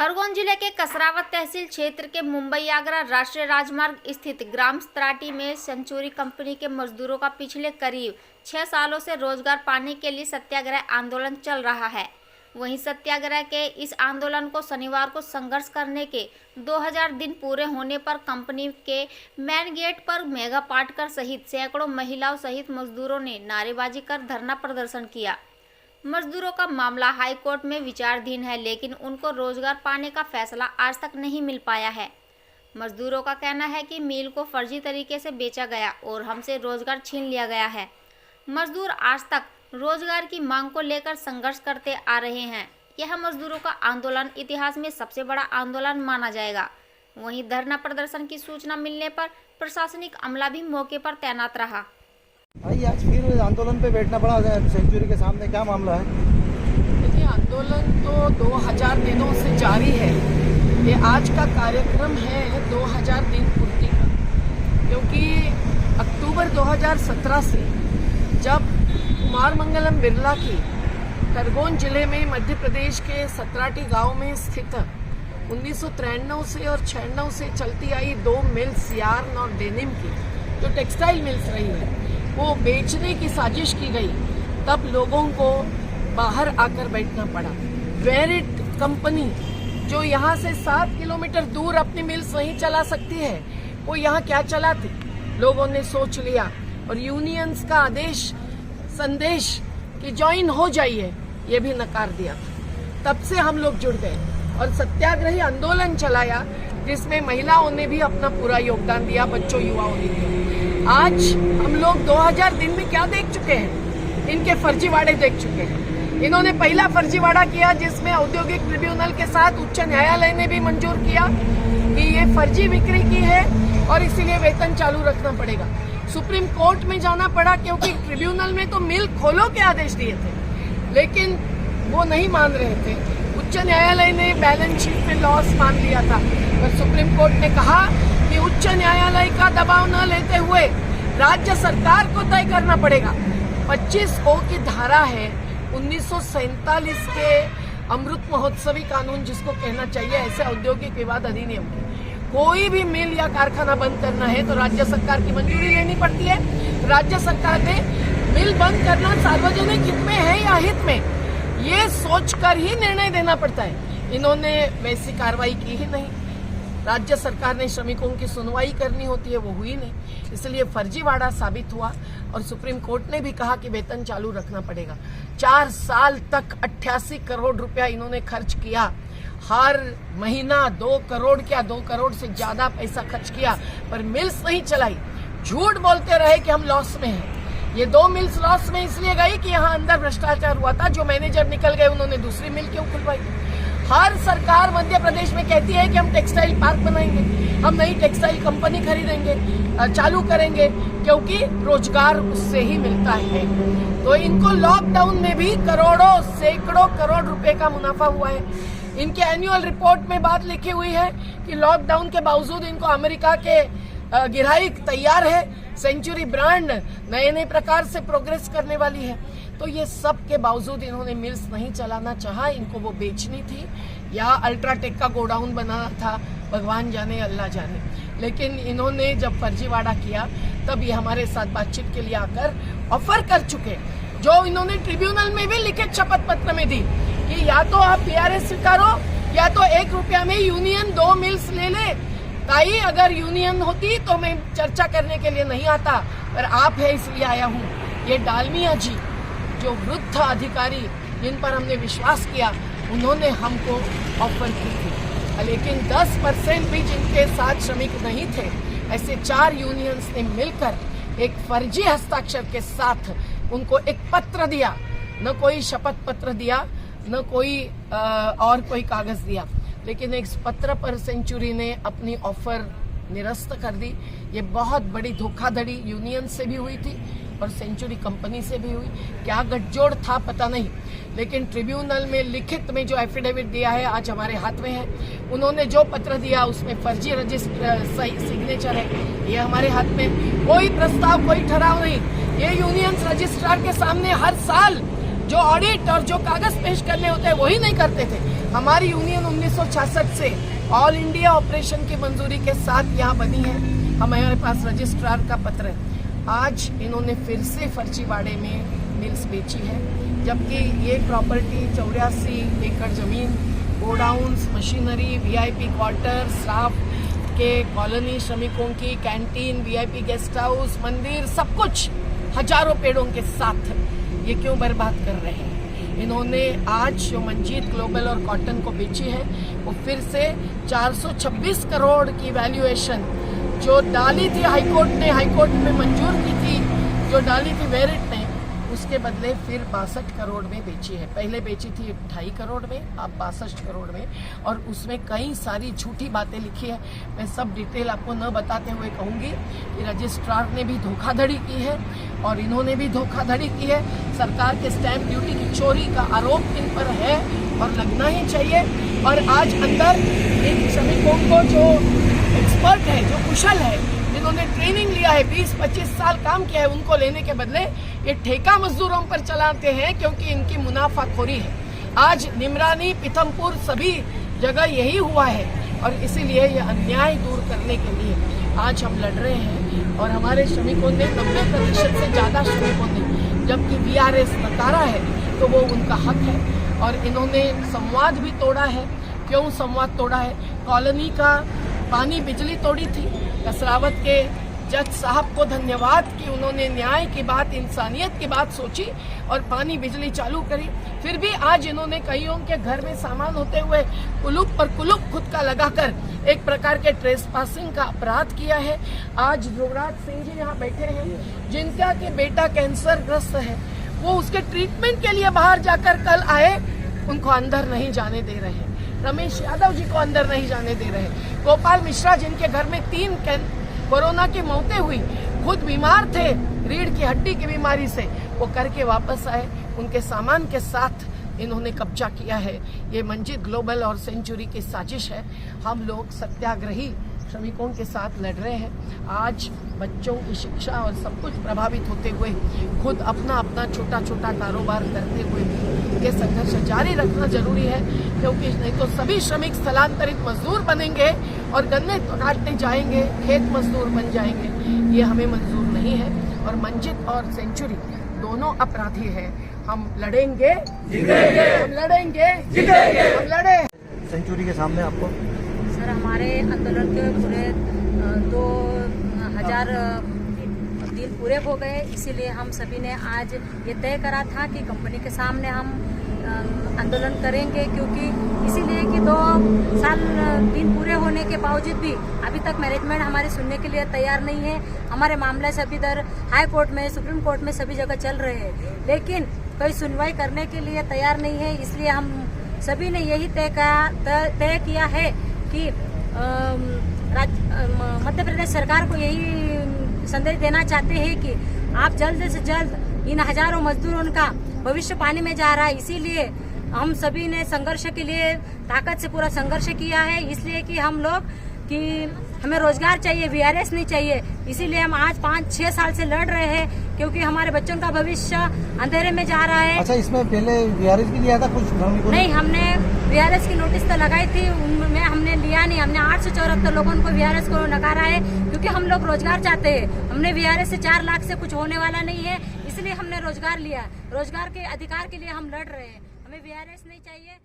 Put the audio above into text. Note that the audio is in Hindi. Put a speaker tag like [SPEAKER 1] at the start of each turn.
[SPEAKER 1] खरगोन जिले के कसरावत तहसील क्षेत्र के मुंबई आगरा राष्ट्रीय राजमार्ग स्थित ग्राम त्राटी में सेंचुरी कंपनी के मजदूरों का पिछले करीब 6 सालों से रोजगार पाने के लिए सत्याग्रह आंदोलन चल रहा है। वहीं सत्याग्रह के इस आंदोलन को शनिवार को संघर्ष करने के 2000 दिन पूरे होने पर कंपनी के मेन गेट पर मेघा पाटकर सहित सैकड़ों महिलाओं सहित मजदूरों ने नारेबाजी कर धरना प्रदर्शन किया। मजदूरों का मामला हाई कोर्ट में विचाराधीन है, लेकिन उनको रोजगार पाने का फैसला आज तक नहीं मिल पाया है। मजदूरों का कहना है कि मिल को फर्जी तरीके से बेचा गया और हमसे रोजगार छीन लिया गया है। मजदूर आज तक रोजगार की मांग को लेकर संघर्ष करते आ रहे हैं। यह मजदूरों का आंदोलन इतिहास में सबसे बड़ा आंदोलन माना जाएगा। वहीं धरना प्रदर्शन की सूचना मिलने पर प्रशासनिक अमला भी मौके पर तैनात रहा।
[SPEAKER 2] भाई आज फिर आंदोलन पे बैठना पड़ा सेंचुरी के सामने, क्या मामला है?
[SPEAKER 3] देखिए, आंदोलन तो 2000 दिनों से जारी है। ये आज का कार्यक्रम है 2000 दिन पूर्ति का, क्योंकि अक्टूबर 2017 से जब कुमार मंगलम बिरला की खरगोन जिले में मध्य प्रदेश के सतराटी गांव में स्थित 1993 से और 96 से चलती आई 2 मिल्स यार्न और डेनिम की जो टेक्सटाइल मिल्स रही है वो बेचने की साजिश की गई, तब लोगों को बाहर आकर बैठना पड़ा। वेरिट कंपनी जो यहाँ से 7 किलोमीटर दूर अपनी मिल्स नहीं चला सकती है, वो यहाँ क्या चलाती? लोगों ने सोच लिया और यूनियंस का आदेश संदेश कि ज्वाइन हो जाइए, ये भी नकार दिया। तब से हम लोग जुड़ गए और सत्याग्रही आंदोलन चलाया, जिसमें महिलाओं ने भी अपना पूरा योगदान दिया, बच्चों युवाओं ने दिया। आज हम लोग 2000 दिन में क्या देख चुके हैं? इनके फर्जीवाड़े देख चुके हैं। इन्होंने पहला फर्जीवाड़ा किया जिसमें औद्योगिक ट्रिब्यूनल के साथ उच्च न्यायालय ने भी मंजूर किया कि ये फर्जी बिक्री की है और इसीलिए वेतन चालू रखना पड़ेगा। सुप्रीम कोर्ट में जाना पड़ा क्योंकि ट्रिब्यूनल में तो मिल खोलो के आदेश दिए थे, लेकिन वो नहीं मान रहे थे। उच्च न्यायालय ने बैलेंस शीट में लॉस मान लिया था, पर सुप्रीम कोर्ट ने कहा कि उच्च न्यायालय का दबाव न लेते हुए राज्य सरकार को तय करना पड़ेगा। 25O की धारा है 1947 के अमृत महोत्सवी कानून जिसको कहना चाहिए, ऐसे औद्योगिक विवाद अधिनियम की कोई भी मिल या कारखाना बंद करना है तो राज्य सरकार की मंजूरी लेनी पड़ती है। राज्य सरकार ने मिल बंद करना सार्वजनिक हित में है या हित में, ये सोचकर ही निर्णय देना पड़ता है। इन्होंने वैसी कार्रवाई की ही नहीं। राज्य सरकार ने श्रमिकों की सुनवाई करनी होती है, वो हुई नहीं, इसलिए फर्जीवाड़ा साबित हुआ और सुप्रीम कोर्ट ने भी कहा कि वेतन चालू रखना पड़ेगा। 4 साल तक 88 करोड़ रुपया इन्होंने खर्च किया। हर महीना 2 करोड़ क्या 2 करोड़ से ज्यादा पैसा खर्च किया, पर मिल्स नहीं चलाई। झूठ बोलते रहे कि हम लॉस में हैं। ये 2 मिल्स लॉस में इसलिए गई कि यहाँ अंदर भ्रष्टाचार हुआ था। जो मैनेजर निकल गए, उन्होंने दूसरी मिल क्यों खुलवाई? हर सरकार मध्य प्रदेश में कहती है कि हम टेक्सटाइल पार्क बनाएंगे, हम नई टेक्सटाइल कंपनी खरीदेंगे, चालू करेंगे, क्योंकि रोजगार उससे ही मिलता है। तो इनको लॉकडाउन में भी करोड़ों सैकड़ों करोड़ रुपए का मुनाफा हुआ है। इनके एनुअल रिपोर्ट में बात लिखी हुई है कि लॉकडाउन के बावजूद इनको अमेरिका के गिराईक तैयार है। सेंचुरी ब्रांड नए नए प्रकार से प्रोग्रेस करने वाली है। तो ये सब के बावजूद इन्होंने मिल्स नहीं चलाना चाहा, इनको वो बेचनी थी या अल्ट्राटेक का गोडाउन बनाना था, भगवान जाने अल्लाह जाने। लेकिन इन्होंने जब फर्जीवाड़ा किया तब ये हमारे साथ बातचीत के लिए आकर ऑफर कर चुके, जो इन्होंने ट्रिब्यूनल में भी लिखित शपथ पत्र में दी कि या तो आप PRS स्वीकारो या तो 1 रुपया में यूनियन 2 मिल्स ले ले। ताई, अगर यूनियन होती तो मैं चर्चा करने के लिए नहीं आता, पर आप है इसलिए आया हूँ। ये डालमिया जी जो वृद्ध अधिकारी जिन पर हमने विश्वास किया, उन्होंने हमको ऑफर की थी, लेकिन 10% भी जिनके साथ श्रमिक नहीं थे, ऐसे 4 यूनियंस ने मिलकर एक फर्जी हस्ताक्षर के साथ उनको एक पत्र दिया। न कोई शपथ पत्र दिया, न कोई और कोई कागज दिया, लेकिन एक पत्र पर सेंचुरी ने अपनी ऑफर निरस्त कर दी। ये बहुत बड़ी धोखाधड़ी यूनियन से भी हुई थी और सेंचुरी कंपनी से भी हुई। क्या गठजोड़ था पता नहीं, लेकिन ट्रिब्यूनल में लिखित में जो एफिडेविट दिया है आज हमारे हाथ में है। उन्होंने जो पत्र दिया उसमें फर्जी सिग्नेचर है, ये हमारे हाथ में। कोई प्रस्ताव, कोई ठहराव नहीं। ये यूनियंस रजिस्ट्रार के सामने हर साल जो ऑडिट और जो कागज पेश करने होते हैं वही नहीं करते थे। हमारी यूनियन 1966 से ऑल इंडिया ऑपरेशन की मंजूरी के साथ यहाँ बनी है। हमारे पास रजिस्ट्रार का पत्र है। आज इन्होंने फिर से फर्जीवाड़े में मिल्स बेची है, जबकि ये प्रॉपर्टी 84 एकड़ जमीन, godowns, machinery, VIP quarter, staff के कॉलोनी, श्रमिकों की कैंटीन, वीआईपी गेस्ट हाउस, मंदिर, सब कुछ हजारों पेड़ों के साथ ये क्यों बर्बाद कर रहे हैं। इन्होंने आज जो मंजीत ग्लोबल और कॉटन को बेची है वो फिर से 426 करोड़ की वैल्यूएशन जो डाली थी हाईकोर्ट में मंजूर की थी, जो डाली थी वेरिट ने, उसके बदले फिर 62 करोड़ में बेची है। पहले बेची थी 2.5 करोड़ में, अब 62 करोड़ में, और उसमें कई सारी झूठी बातें लिखी है। मैं सब डिटेल आपको न बताते हुए कहूँगी कि रजिस्ट्रार ने भी धोखाधड़ी की है और इन्होंने भी धोखाधड़ी की है। सरकार के स्टैंप ड्यूटी की चोरी का आरोप इन पर है और लगना ही चाहिए। और आज अंदर इन श्रमिकों को जो एक्सपर्ट है, जो कुशल है, जिन्होंने ट्रेनिंग लिया है, 20-25 साल काम किया है, उनको लेने के बदले ये ठेका मजदूरों पर चलाते हैं, क्योंकि इनकी मुनाफाखोरी है। आज निमरानी, पीथमपुर, सभी जगह यही हुआ है और इसीलिए ये अन्याय दूर करने के लिए आज हम लड़ रहे हैं। और हमारे श्रमिकों ने 90% से ज़्यादा श्रमिकों ने, जबकि VRS नकारा है तो वो उनका हक है। और इन्होंने संवाद भी तोड़ा है। क्यों संवाद तोड़ा है? कॉलोनी का पानी बिजली तोड़ी थी। कसरावत के जज साहब को धन्यवाद कि उन्होंने न्याय की बात, इंसानियत की बात सोची और पानी बिजली चालू करी। फिर भी आज इन्होंने कईयों के घर में सामान होते हुए कुलूप पर कुलूप खुद का लगाकर एक प्रकार के ट्रेसपासिंग का अपराध किया है। आज ध्रुवराज सिंह जी यहाँ बैठे हैं, जिनका के बेटा कैंसर ग्रस्त है, वो उसके ट्रीटमेंट के लिए बाहर जाकर कल आए, उनको अंदर नहीं जाने दे रहे हैं। रमेश यादव जी को अंदर नहीं जाने दे रहे। गोपाल मिश्रा, जिनके घर में 3 कोरोना की मौतें हुई, खुद बीमार थे रीढ़ की हड्डी की बीमारी से, वो करके वापस आए, उनके सामान के साथ इन्होंने कब्जा किया है। ये मंजीत ग्लोबल और सेंचुरी की साजिश है। हम लोग सत्याग्रही श्रमिकों के साथ लड़ रहे हैं। आज बच्चों की शिक्षा और सब कुछ प्रभावित होते हुए खुद अपना छोटा छोटा कारोबार करते हुए ये संघर्ष जारी रखना जरूरी है, क्योंकि नहीं तो सभी श्रमिक स्थलांतरित मजदूर बनेंगे और गन्ने काटने जाएंगे, खेत मजदूर बन जाएंगे। ये हमें मंजूर नहीं है और मंजीत और सेंचुरी दोनों अपराधी हैं। हम लड़ेंगे, जीतेंगे, हम लड़ेंगे, जीतेंगे, हम लड़े।
[SPEAKER 2] सेंचुरी के सामने आपको
[SPEAKER 4] सर, हमारे आंदोलन के पूरे 2000 दिन पूरे हो गए, इसीलिए हम सभी ने आज ये तय करा था कि कंपनी के सामने हम आंदोलन करेंगे, क्योंकि इसीलिए कि 2 साल दिन पूरे होने के बावजूद भी अभी तक मैनेजमेंट हमारी सुनने के लिए तैयार नहीं है। हमारे मामले सभी इधर हाई कोर्ट में, सुप्रीम कोर्ट में सभी जगह चल रहे हैं, लेकिन कोई सुनवाई करने के लिए तैयार नहीं है। इसलिए हम सभी ने यही तय किया है कि मध्य प्रदेश सरकार को यही संदेश देना चाहते हैं कि आप जल्द से जल्द इन हजारों मजदूरों का भविष्य पानी में जा रहा है। इसीलिए हम सभी ने संघर्ष के लिए ताकत से पूरा संघर्ष किया है, इसलिए कि हम लोग कि हमें रोजगार चाहिए, VRS नहीं चाहिए। इसीलिए हम आज 5-6 साल से लड़ रहे हैं, क्योंकि हमारे बच्चों का भविष्य अंधेरे में जा रहा है।
[SPEAKER 2] अच्छा, इसमें पहले VRS भी लिया था कुछ श्रमिकों ने?
[SPEAKER 4] नहीं, हमने VRS की नोटिस तो लगाई थी, उनमें हमने लिया नहीं। हमने 874 लोगों को VRS को नकारा है, क्योंकि हम लोग रोजगार चाहते हैं। हमने VRS से 4 लाख से कुछ होने वाला नहीं है, इसलिए हमने रोजगार लिया। रोजगार के अधिकार के लिए हम लड़ रहे हैं, हमें VRS नहीं चाहिए।